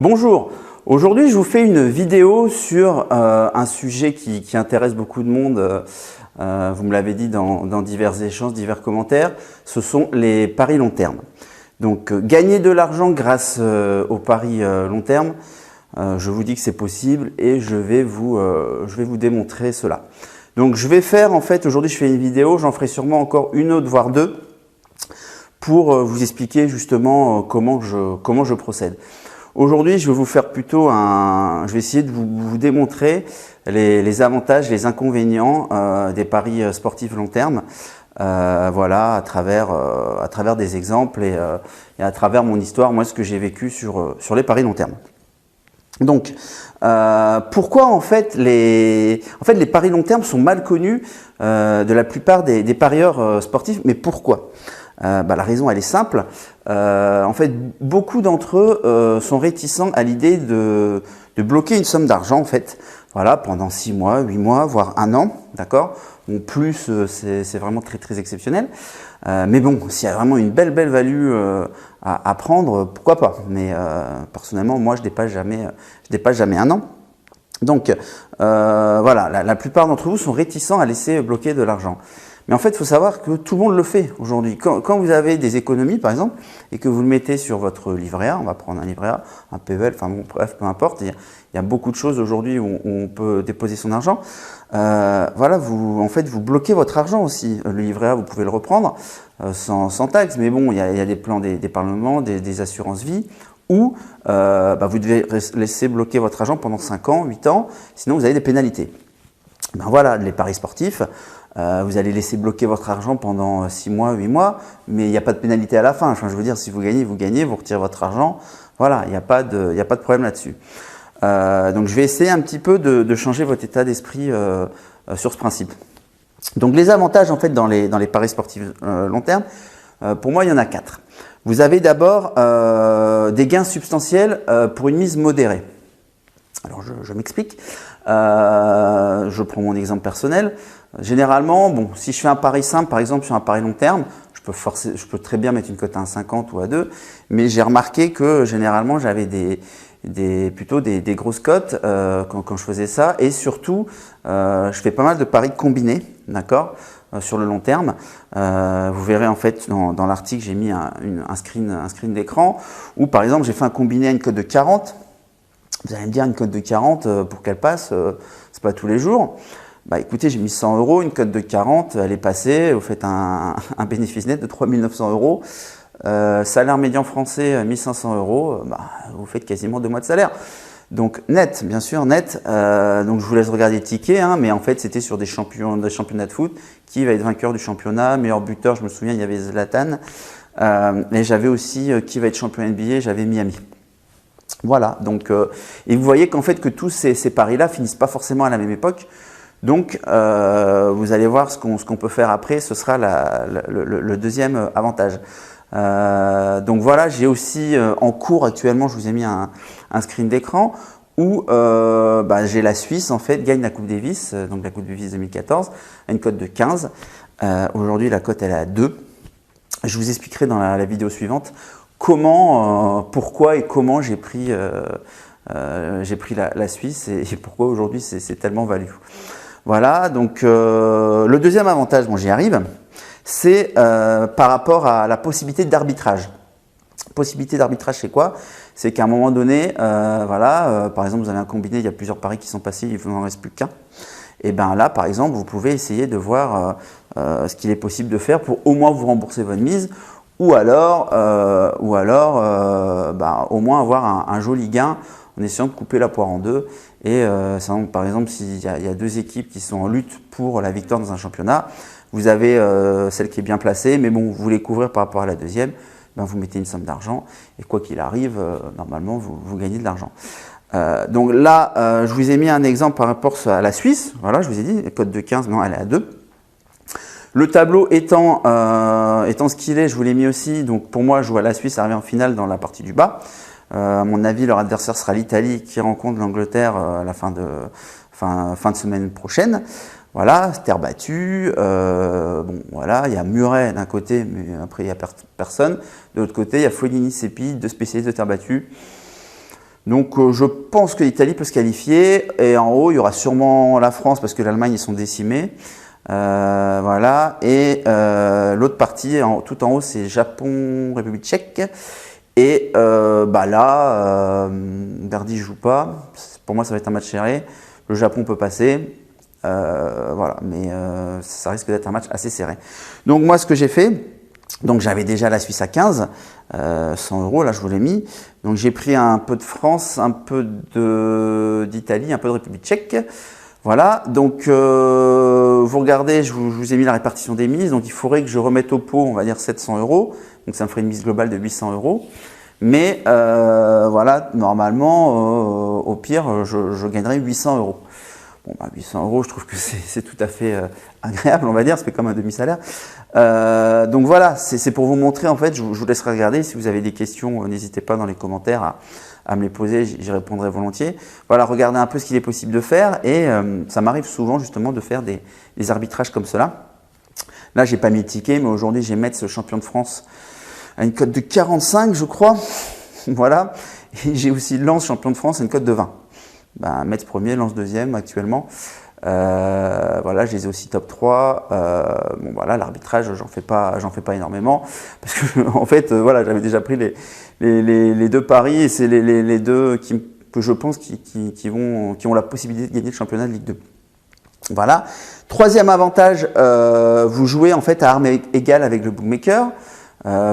Bonjour, aujourd'hui je vous fais une vidéo sur un sujet qui intéresse beaucoup de monde, vous me l'avez dit dans divers échanges, divers commentaires, ce sont les paris long terme. Donc gagner de l'argent grâce aux paris long terme, je vous dis que c'est possible et je vais vous démontrer cela. Donc je vais faire aujourd'hui je fais une vidéo, j'en ferai sûrement encore une autre voire deux pour vous expliquer justement comment je procède. Aujourd'hui, je vais vous faire plutôt je vais essayer de vous démontrer les avantages, les inconvénients des paris sportifs long terme. Voilà, à travers des exemples et à travers mon histoire, moi, ce que j'ai vécu sur les paris long terme. Donc, pourquoi en fait les paris long terme sont mal connus de la plupart des parieurs sportifs, mais pourquoi? La raison elle est simple, en fait beaucoup d'entre eux sont réticents à l'idée de bloquer une somme d'argent en fait, voilà, pendant 6 mois, 8 mois, voire 1 an, d'accord. Bon, plus c'est vraiment très exceptionnel, mais bon, s'il y a vraiment une belle value à prendre, pourquoi pas, mais personnellement moi je dépasse jamais 1 an. Donc voilà, la plupart d'entre vous sont réticents à laisser bloquer de l'argent. Mais en fait, il faut savoir que tout le monde le fait aujourd'hui. Quand vous avez des économies, par exemple, et que vous le mettez sur votre livret A, on va prendre un livret A, un PEL, enfin bon, bref, peu importe. Il y a beaucoup de choses aujourd'hui où on peut déposer son argent. Voilà, vous bloquez votre argent aussi. Le livret A, vous pouvez le reprendre sans taxe. Mais bon, il y a des plans d'épargnement, des assurances vie, où vous devez laisser bloquer votre argent pendant 5 ans, 8 ans, sinon vous avez des pénalités. Ben voilà, les paris sportifs, vous allez laisser bloquer votre argent pendant 6 mois, 8 mois, mais il n'y a pas de pénalité à la fin. Enfin, je veux dire, si vous gagnez, vous retirez votre argent. Voilà, il n'y a pas de problème là-dessus. Donc, je vais essayer un petit peu de changer votre état d'esprit sur ce principe. Donc, les avantages, en fait, dans les paris sportifs long terme, pour moi, il y en a 4. Vous avez d'abord des gains substantiels pour une mise modérée. Alors, je m'explique. Je prends mon exemple personnel. Généralement, bon, si je fais un pari simple, par exemple sur un pari long terme, je peux très bien mettre une cote à 1,50 ou à 2, mais j'ai remarqué que généralement j'avais plutôt des grosses cotes quand je faisais ça, et surtout je fais pas mal de paris combinés, d'accord, sur le long terme. Vous verrez en fait dans l'article, j'ai mis un screen d'écran où par exemple j'ai fait un combiné à une cote de 40. Vous allez me dire, une cote de 40, pour qu'elle passe, c'est pas tous les jours. Bah écoutez, j'ai mis 100 €, une cote de 40, elle est passée, vous faites un bénéfice net de 3 900 €. Salaire médian français, 1 500 €, vous faites quasiment 2 mois de salaire. Donc net, bien sûr, net. Donc je vous laisse regarder les tickets, mais en fait c'était sur des championnats de foot. Qui va être vainqueur du championnat, meilleur buteur, je me souviens, il y avait Zlatan. Et j'avais aussi qui va être champion NBA, j'avais Miami. Voilà, donc et vous voyez qu'en fait que tous ces paris-là finissent pas forcément à la même époque. Donc vous allez voir ce qu'on peut faire après, ce sera le deuxième avantage. Donc voilà, j'ai aussi en cours actuellement, je vous ai mis un screen d'écran où j'ai la Suisse en fait gagne la Coupe Davis, donc la Coupe Davis 2014, à une cote de 15. Aujourd'hui la cote elle est à 2. Je vous expliquerai dans la vidéo suivante pourquoi et comment j'ai pris la Suisse et pourquoi aujourd'hui c'est tellement value. Voilà, donc le deuxième avantage, bon j'y arrive, c'est par rapport à la possibilité d'arbitrage. Possibilité d'arbitrage, c'est quoi? C'est qu'à un moment donné, par exemple vous avez un combiné, il y a plusieurs paris qui sont passés, il vous n'en reste plus qu'un. Et bien là, par exemple, vous pouvez essayer de voir ce qu'il est possible de faire pour au moins vous rembourser votre mise, ou alors au moins avoir un joli gain en essayant de couper la poire en deux. Et par exemple, s'il y a deux équipes qui sont en lutte pour la victoire dans un championnat, vous avez celle qui est bien placée, mais bon, vous voulez couvrir par rapport à la deuxième, vous mettez une somme d'argent, et quoi qu'il arrive, normalement, vous gagnez de l'argent. Donc là, je vous ai mis un exemple par rapport à la Suisse. Voilà, je vous ai dit, la cote de 15, non, elle est à 2. Le tableau étant ce qu'il est, je vous l'ai mis aussi. Donc pour moi, je vois la Suisse arriver en finale dans la partie du bas. À mon avis, leur adversaire sera l'Italie qui rencontre l'Angleterre à la fin de semaine prochaine. Voilà, terre battue. Bon, voilà, il y a Murray d'un côté, mais après il n'y a personne. De l'autre côté, il y a Fognini, Seppi, deux spécialistes de terre battue. Donc je pense que l'Italie peut se qualifier et en haut il y aura sûrement la France parce que l'Allemagne ils sont décimés. Voilà, et l'autre partie tout en haut c'est Japon, République tchèque. Et Verdi joue pas. Pour moi ça va être un match serré. Le Japon peut passer. Voilà, mais ça risque d'être un match assez serré. Donc moi ce que j'ai fait, donc j'avais déjà la Suisse à 15, 100 €, là je vous l'ai mis. Donc j'ai pris un peu de France, un peu d'Italie, un peu de République tchèque. Voilà, donc vous regardez, je vous ai mis la répartition des mises. Donc il faudrait que je remette au pot, on va dire 700 €. Donc ça me ferait une mise globale de 800 €. Mais voilà, normalement, au pire, je gagnerais 800 €. Bon, 800 €, je trouve que c'est tout à fait agréable, on va dire, c'est comme un demi-salaire. Donc voilà, c'est pour vous montrer, en fait, je vous laisserai regarder. Si vous avez des questions, n'hésitez pas dans les commentaires à me les poser, j'y répondrai volontiers. Voilà, regardez un peu ce qu'il est possible de faire et ça m'arrive souvent justement de faire des arbitrages comme cela. Là, j'ai pas mis de ticket, mais aujourd'hui, j'ai Metz, champion de France, à une cote de 45, je crois. Voilà, et j'ai aussi Lens, champion de France, à une cote de 20. Metz premier, Lens deuxième actuellement. Voilà, je les ai aussi top 3. Bon voilà, l'arbitrage, j'en fais pas énormément parce que en fait, voilà, j'avais déjà pris les deux paris et c'est les deux que je pense qui ont la possibilité de gagner le championnat de Ligue 2. Voilà. Troisième avantage, vous jouez en fait à armes égales avec le bookmaker.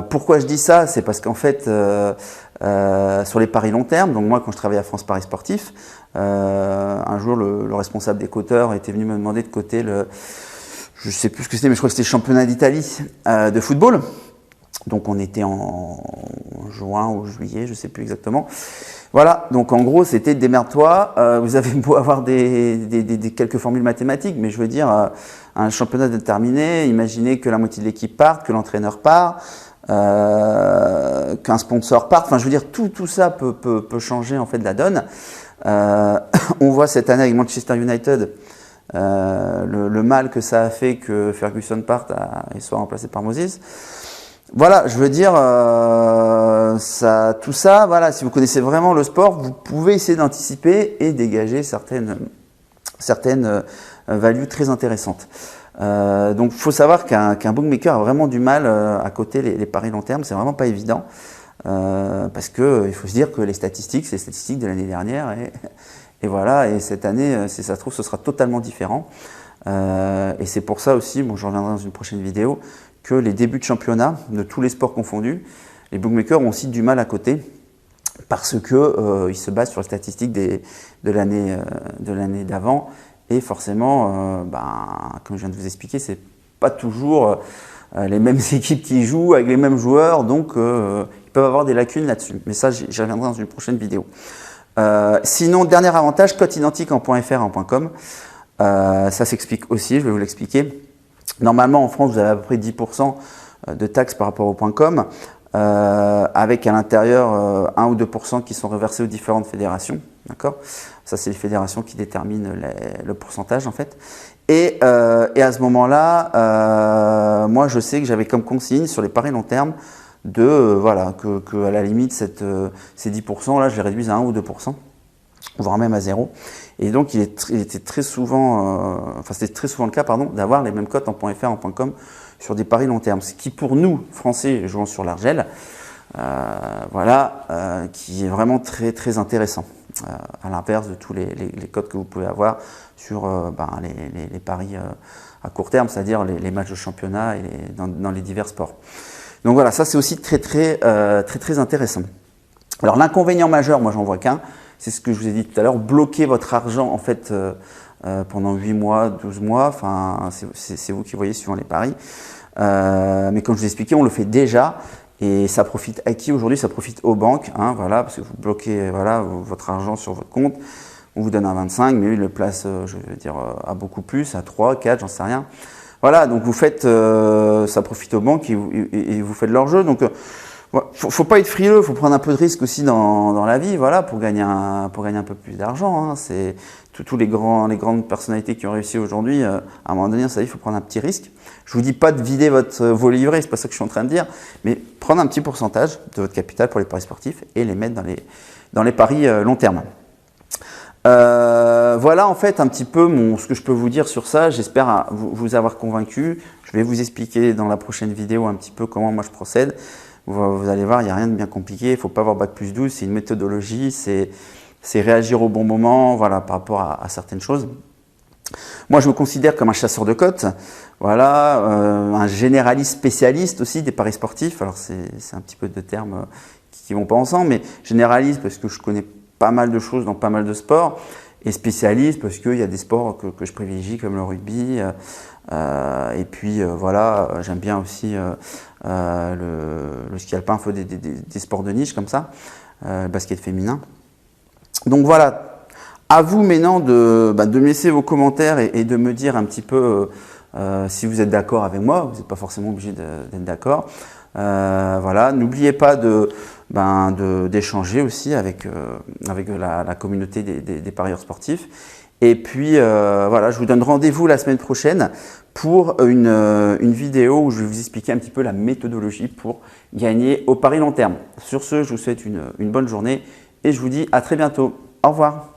Pourquoi je dis ça? C'est parce qu'en fait, sur les paris long terme, donc moi quand je travaillais à France Paris Sportif, un jour le responsable des coteurs était venu me demander de coter je sais plus ce que c'était, mais je crois que c'était le championnat d'Italie de football. Donc on était en juin ou juillet, je sais plus exactement. Voilà, donc en gros c'était démerde-toi, vous avez beau avoir quelques formules mathématiques, mais je veux dire, un championnat déterminé, imaginez que la moitié de l'équipe parte, que l'entraîneur part, qu'un sponsor parte, enfin je veux dire tout ça peut changer en fait la donne. On voit cette année avec Manchester United le mal que ça a fait que Ferguson parte et soit remplacé par Moses. Voilà, je veux dire, tout ça, voilà, si vous connaissez vraiment le sport, vous pouvez essayer d'anticiper et dégager certaines values très intéressantes. Donc, il faut savoir qu'un bookmaker a vraiment du mal à coter les paris long terme, c'est vraiment pas évident. Parce que il faut se dire que les statistiques, c'est les statistiques de l'année dernière et voilà, et cette année, si ça se trouve, ce sera totalement différent. Et c'est pour ça aussi, bon, j'en reviendrai dans une prochaine vidéo, que les débuts de championnat, de tous les sports confondus, les bookmakers ont aussi du mal à coter parce que ils se basent sur les statistiques de l'année d'avant et forcément, comme je viens de vous expliquer, c'est pas toujours les mêmes équipes qui jouent avec les mêmes joueurs, donc ils peuvent avoir des lacunes là-dessus. Mais ça, j'y reviendrai dans une prochaine vidéo. Sinon, dernier avantage, cote identique en .fr et en .com. Ça s'explique aussi, je vais vous l'expliquer. Normalement, en France, vous avez à peu près 10% de taxes par rapport au .com, avec à l'intérieur 1 ou 2% qui sont reversés aux différentes fédérations. D'accord ? Ça, c'est les fédérations qui déterminent le pourcentage, en fait. Et à ce moment-là, moi, je sais que j'avais comme consigne sur les paris long terme voilà, que à la limite, ces 10%, là, je les réduise à 1 ou 2%, voire même à 0. Et donc, c'était très souvent le cas, pardon, d'avoir les mêmes cotes en .fr, en .com sur des paris long terme. Ce qui, pour nous, Français, jouant sur l'argel, voilà, qui est vraiment très, très intéressant. À l'inverse de tous les cotes que vous pouvez avoir sur les paris à court terme, c'est-à-dire les matchs de championnat et dans les divers sports. Donc voilà, ça c'est aussi très, très, très intéressant. Alors l'inconvénient majeur, moi j'en vois qu'un, c'est ce que je vous ai dit tout à l'heure, bloquer votre argent en fait pendant 8 mois, 12 mois, enfin c'est vous qui voyez suivant les paris. Mais comme je vous ai expliqué, on le fait déjà et ça profite à qui aujourd'hui? Ça profite aux banques, hein, voilà, parce que vous bloquez votre argent sur votre compte, on vous donne un 25, mais eux ils le placent, je veux dire, à beaucoup plus, à 3, 4, j'en sais rien. Voilà, donc vous faites, ça profite aux banques et vous faites leur jeu. Donc faut pas être frileux, faut prendre un peu de risque aussi dans la vie, voilà, pour gagner un peu plus d'argent. Hein. C'est tous les grandes personnalités qui ont réussi aujourd'hui. À un moment donné, ça il faut prendre un petit risque. Je vous dis pas de vider vos livrets, c'est pas ça que je suis en train de dire, mais prendre un petit pourcentage de votre capital pour les paris sportifs et les mettre dans les paris long terme. Voilà en fait un petit peu ce que je peux vous dire sur ça. J'espère vous avoir convaincu. Je vais vous expliquer dans la prochaine vidéo un petit peu comment moi je procède. Vous allez voir, il n'y a rien de bien compliqué. Il ne faut pas avoir bac+12, c'est une méthodologie, c'est réagir au bon moment, voilà, par rapport à certaines choses. Moi, je me considère comme un chasseur de cotes, voilà, un généraliste spécialiste aussi des paris sportifs. Alors, c'est un petit peu de termes qui ne vont pas ensemble, mais généraliste parce que je connais pas mal de choses dans pas mal de sports, et spécialiste parce qu'il y a des sports que je privilégie comme le rugby, et puis voilà, j'aime bien aussi le ski alpin, des sports de niche comme ça, basket féminin. Donc voilà. À vous maintenant de me laisser vos commentaires et de me dire un petit peu si vous êtes d'accord avec moi. Vous n'êtes pas forcément obligé d'être d'accord. Voilà, n'oubliez pas d'échanger aussi avec la communauté des parieurs sportifs. Et puis voilà, je vous donne rendez-vous la semaine prochaine pour une vidéo où je vais vous expliquer un petit peu la méthodologie pour gagner au pari long terme. Sur ce, je vous souhaite une bonne journée et je vous dis à très bientôt. Au revoir.